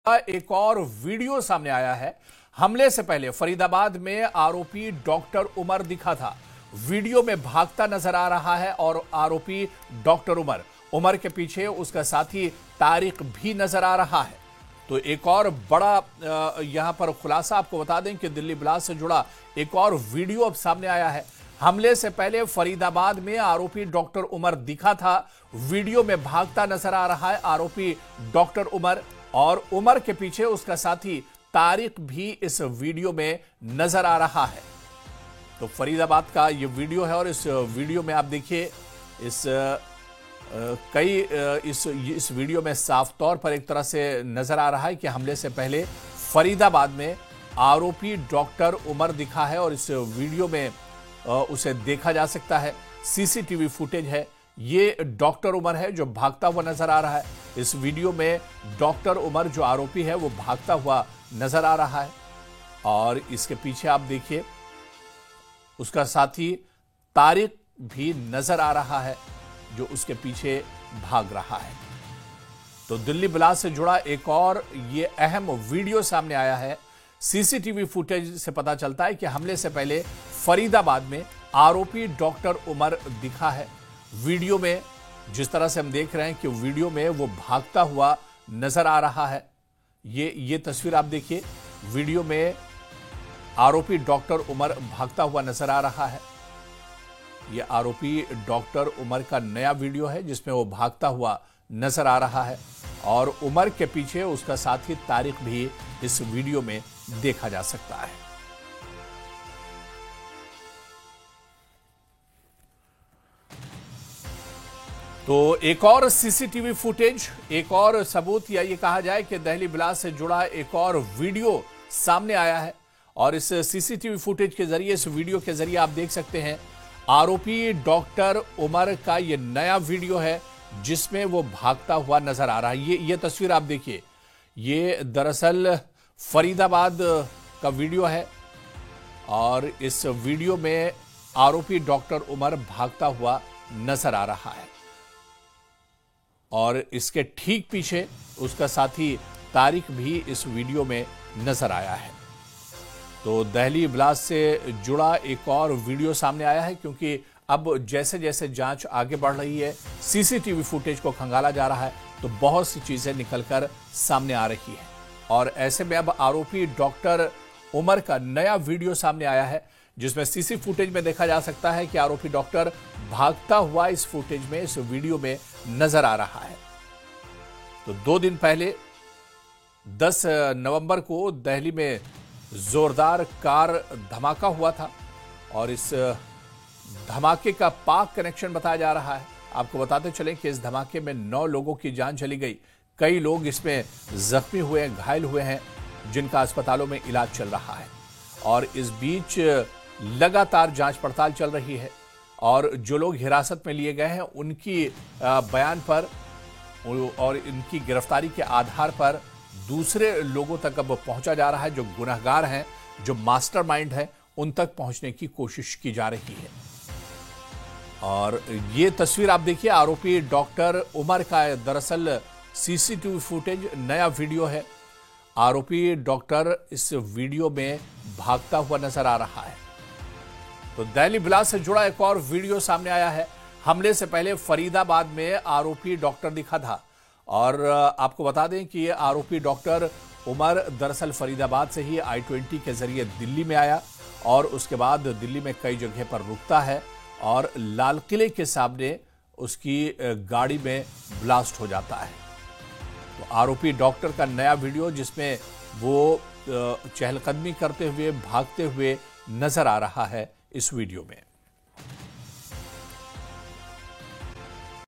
एक और वीडियो सामने आया है। हमले से पहले फरीदाबाद में आरोपी डॉक्टर उमर दिखा था। वीडियो में भागता नजर आ रहा है और आरोपी डॉक्टर उमर के पीछे उसका साथी तारिक भी नजर आ रहा है। तो एक और बड़ा यहां पर खुलासा आपको बता दें कि दिल्ली ब्लास्ट से जुड़ा एक और वीडियो अब सामने आया है। हमले से पहले फरीदाबाद में आरोपी डॉक्टर उमर दिखा था। वीडियो में भागता नजर आ रहा है आरोपी डॉक्टर उमर और उमर के पीछे उसका साथी तारिक भी इस वीडियो में नजर आ रहा है। तो फरीदाबाद का यह वीडियो है और इस वीडियो में आप देखिए इस वीडियो में साफ तौर पर एक तरह से नजर आ रहा है कि हमले से पहले फरीदाबाद में आरोपी डॉक्टर उमर दिखा है और इस वीडियो में उसे देखा जा सकता है। सीसीटीवी फुटेज है। ये डॉक्टर उमर है जो भागता हुआ नजर आ रहा है। इस वीडियो में डॉक्टर उमर जो आरोपी है वो भागता हुआ नजर आ रहा है और इसके पीछे आप देखिए उसका साथी तारिक भी नजर आ रहा है जो उसके पीछे भाग रहा है। तो दिल्ली ब्लास्ट से जुड़ा एक और ये अहम वीडियो सामने आया है। सीसीटीवी फुटेज से पता चलता है कि हमले से पहले फरीदाबाद में आरोपी डॉक्टर उमर दिखा है। वीडियो में जिस तरह से हम देख रहे हैं कि वीडियो में वो भागता हुआ नजर आ रहा है। ये तस्वीर आप देखिए। वीडियो में आरोपी डॉक्टर उमर भागता हुआ नजर आ रहा है। यह आरोपी डॉक्टर उमर का नया वीडियो है जिसमें वो भागता हुआ नजर आ रहा है और उमर के पीछे उसका साथी तारिक भी इस वीडियो में देखा जा सकता है। तो एक और सीसीटीवी फुटेज, एक और सबूत या ये कहा जाए कि दिल्ली ब्लास्ट से जुड़ा एक और वीडियो सामने आया है और इस सीसीटीवी फुटेज के जरिए, इस वीडियो के जरिए आप देख सकते हैं आरोपी डॉक्टर उमर का ये नया वीडियो है जिसमें वो भागता हुआ नजर आ रहा है। ये तस्वीर आप देखिए। ये दरअसल फरीदाबाद का वीडियो है और इस वीडियो में आरोपी डॉक्टर उमर भागता हुआ नजर आ रहा है और इसके ठीक पीछे उसका साथी तारिक भी इस वीडियो में नजर आया है। तो दिल्ली ब्लास्ट से जुड़ा एक और वीडियो सामने आया है क्योंकि अब जैसे जैसे जांच आगे बढ़ रही है, सीसीटीवी फुटेज को खंगाला जा रहा है तो बहुत सी चीजें निकलकर सामने आ रही है और ऐसे में अब आरोपी डॉक्टर उमर का नया वीडियो सामने आया है जिसमें सीसी फुटेज में देखा जा सकता है कि आरोपी डॉक्टर भागता हुआ इस फुटेज में, इस वीडियो में नजर आ रहा है। तो 2 दिन पहले 10 नवंबर को दिल्ली में जोरदार कार धमाका हुआ था और इस धमाके का पाक कनेक्शन बताया जा रहा है। आपको बताते चलें कि इस धमाके में 9 लोगों की जान चली गई। कई लोग इसमें जख्मी हुए हैं, घायल हुए हैं जिनका अस्पतालों में इलाज चल रहा है और इस बीच लगातार जांच पड़ताल चल रही है और जो लोग हिरासत में लिए गए हैं उनकी बयान पर और इनकी गिरफ्तारी के आधार पर दूसरे लोगों तक अब पहुंचा जा रहा है। जो गुनहगार हैं, जो मास्टरमाइंड हैं, उन तक पहुंचने की कोशिश की जा रही है। और ये तस्वीर आप देखिए आरोपी डॉक्टर उमर का दरअसल सीसीटीवी फुटेज नया वीडियो है। आरोपी डॉक्टर इस वीडियो में भागता हुआ नजर आ रहा है। तो दिल्ली ब्लास्ट से जुड़ा एक और वीडियो सामने आया है। हमले से पहले फरीदाबाद में आरोपी डॉक्टर दिखा था और आपको बता दें कि ये आरोपी डॉक्टर उमर दरअसल फरीदाबाद से ही I-20 के जरिए दिल्ली में आया और उसके बाद दिल्ली में कई जगह पर रुकता है और लाल किले के सामने उसकी गाड़ी में ब्लास्ट हो जाता है। तो आरोपी डॉक्टर का नया वीडियो जिसमें वो चहलकदमी करते हुए, भागते हुए नजर आ रहा है इस वीडियो में।